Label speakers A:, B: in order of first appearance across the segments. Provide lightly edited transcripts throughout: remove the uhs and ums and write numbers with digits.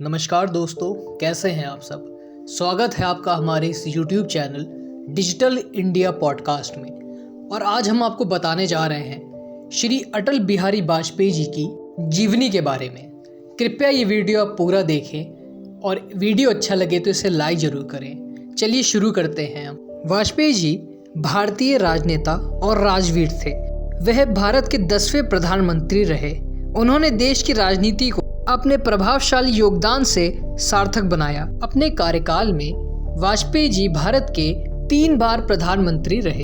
A: नमस्कार दोस्तों, कैसे हैं आप सब। स्वागत है आपका हमारे इस YouTube channel digital India podcast में। और आज हम आपको बताने जा रहे हैं श्री अटल बिहारी वाजपेयी जी की जीवनी के बारे में। कृपया ये वीडियो आप पूरा देखें और वीडियो अच्छा लगे तो इसे लाइक ज़रूर करें। चलिए शुरू करते हैं हम। वाजपेयी जी भारतीय राजनेता और राजवीर थे। वह भारत के 10वें प्रधानमंत्री रहे। उन्होंने देश की राजनीति को अपने प्रभावशाली योगदान से सार्थक बनाया। अपने कार्यकाल में वाजपेयी जी भारत के 3 बार प्रधानमंत्री रहे।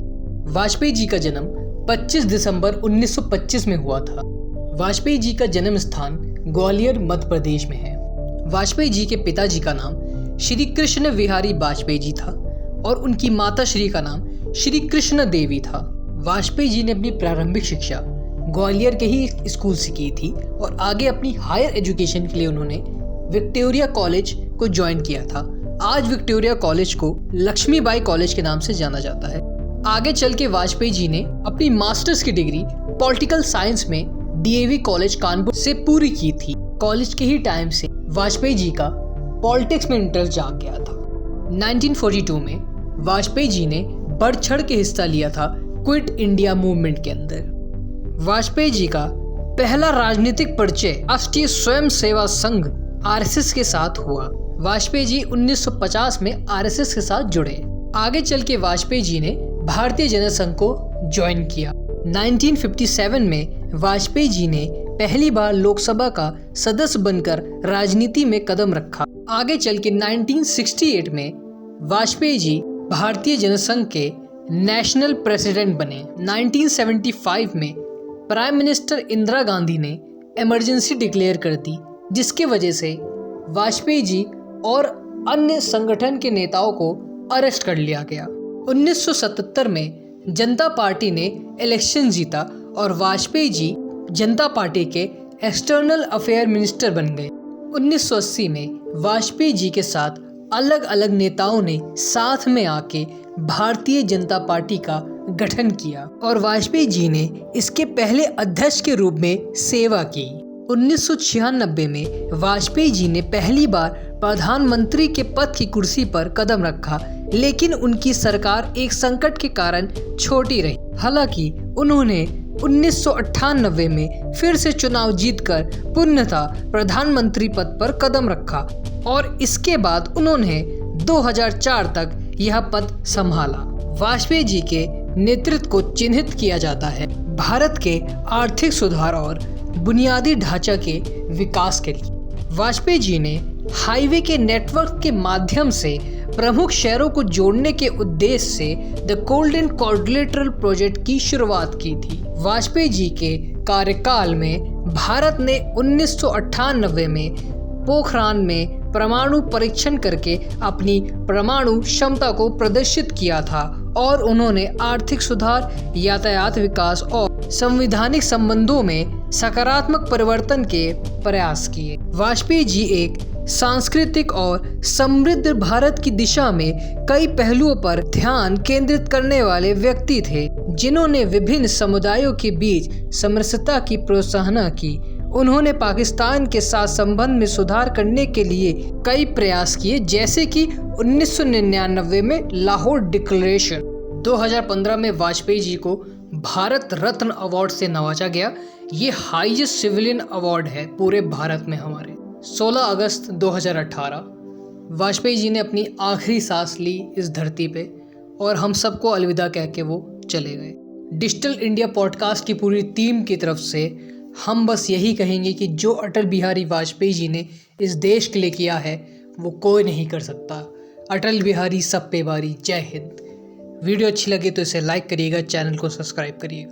A: वाजपेयी जी का जन्म 25 दिसंबर 1925 में हुआ था। वाजपेयी जी का जन्म स्थान ग्वालियर मध्य प्रदेश में है। वाजपेयी जी के पिताजी का नाम श्री कृष्ण विहारी वाजपेयी जी था और उनकी माता श्री का नाम श्री कृष्ण देवी था। वाजपेयी जी ने अपनी प्रारंभिक शिक्षा ग्वालियर के ही स्कूल से की थी और आगे अपनी हायर एजुकेशन के लिए उन्होंने विक्टोरिया कॉलेज को ज्वाइन किया था। आज विक्टोरिया कॉलेज को लक्ष्मीबाई कॉलेज के नाम से जाना जाता है। आगे चल के वाजपेयी जी ने अपनी मास्टर्स की डिग्री पॉलिटिकल साइंस में डीएवी कॉलेज कानपुर से पूरी की थी। कॉलेज के ही टाइम से वाजपेयी जी का पॉलिटिक्स में इंटरेस्ट जाग गया था। 1942 में वाजपेयी जी ने बढ़ चढ़ के हिस्सा लिया था क्विट इंडिया मूवमेंट के अंदर। वाजपेयी जी का पहला राजनीतिक परिचय राष्ट्रीय स्वयं सेवा संघ आरएसएस के साथ हुआ। वाजपेयी जी 1950 में आरएसएस के साथ जुड़े। आगे चल के वाजपेयी जी ने भारतीय जनता संघ को ज्वाइन किया। 1957 में वाजपेयी जी ने पहली बार लोकसभा का सदस्य बनकर राजनीति में कदम रखा। आगे चल के 1968 में वाजपेयी जी भारतीय जनसंघ के नेशनल प्रेसिडेंट बने। 1975 में प्राइम मिनिस्टर इंदिरा गांधी ने इमरजेंसी डिक्लेयर कर दी, जिसके वजह से वाजपेयी जी और अन्य संगठन के नेताओं को अरेस्ट कर लिया गया। 1977 में जनता पार्टी ने इलेक्शन जीता और वाजपेयी जी जनता पार्टी के एक्सटर्नल अफेयर मिनिस्टर बन गए। 1980 में वाजपेयी जी के साथ अलग अलग नेताओं ने साथ में आके भारतीय जनता पार्टी का गठन किया और वाजपेयी जी ने इसके पहले अध्यक्ष के रूप में सेवा की। 1996 में वाजपेयी जी ने पहली बार प्रधानमंत्री के पद की कुर्सी पर कदम रखा, लेकिन उनकी सरकार एक संकट के कारण छोटी रही। हालांकि उन्होंने 1998 में फिर से चुनाव जीतकर पुनः प्रधानमंत्री पद पर कदम रखा और इसके बाद उन्होंने 2004 तक यह पद संभाला। वाजपेयी जी के नेतृत्व को चिन्हित किया जाता है भारत के आर्थिक सुधार और बुनियादी ढांचा के विकास के लिए। वाजपेयी जी ने हाईवे के नेटवर्क के माध्यम से प्रमुख शहरों को जोड़ने के उद्देश्य से द गोल्डन क्वाड्रिलेटरल प्रोजेक्ट की शुरुआत की थी। वाजपेयी जी के कार्यकाल में भारत ने 1998 में पोखरान में परमाणु परीक्षण करके अपनी परमाणु क्षमता को प्रदर्शित किया था और उन्होंने आर्थिक सुधार, यातायात विकास और संवैधानिक संबंधों में सकारात्मक परिवर्तन के प्रयास किए। वाजपेयी जी एक सांस्कृतिक और समृद्ध भारत की दिशा में कई पहलुओं पर ध्यान केंद्रित करने वाले व्यक्ति थे, जिन्होंने विभिन्न समुदायों के बीच समरसता की प्रोत्साहन की। उन्होंने पाकिस्तान के साथ संबंध में सुधार करने के लिए कई प्रयास किए, जैसे कि 1999 में लाहौर डिक्लेरेशन। 2015 में वाजपेयी जी को भारत रत्न अवार्ड से नवाजा गया। ये हाईएस्ट सिविलियन अवार्ड है पूरे भारत में हमारे। 16 अगस्त 2018 वाजपेयी जी ने अपनी आखिरी सांस ली इस धरती पे और हम सबको अलविदा कह के वो चले गए। डिजिटल इंडिया पॉडकास्ट की पूरी टीम की तरफ से हम बस यही कहेंगे कि जो अटल बिहारी वाजपेयी जी ने इस देश के लिए किया है वो कोई नहीं कर सकता। अटल बिहारी सब पे भारी। जय हिंद। वीडियो अच्छी लगे तो इसे लाइक करिएगा, चैनल को सब्सक्राइब करिएगा।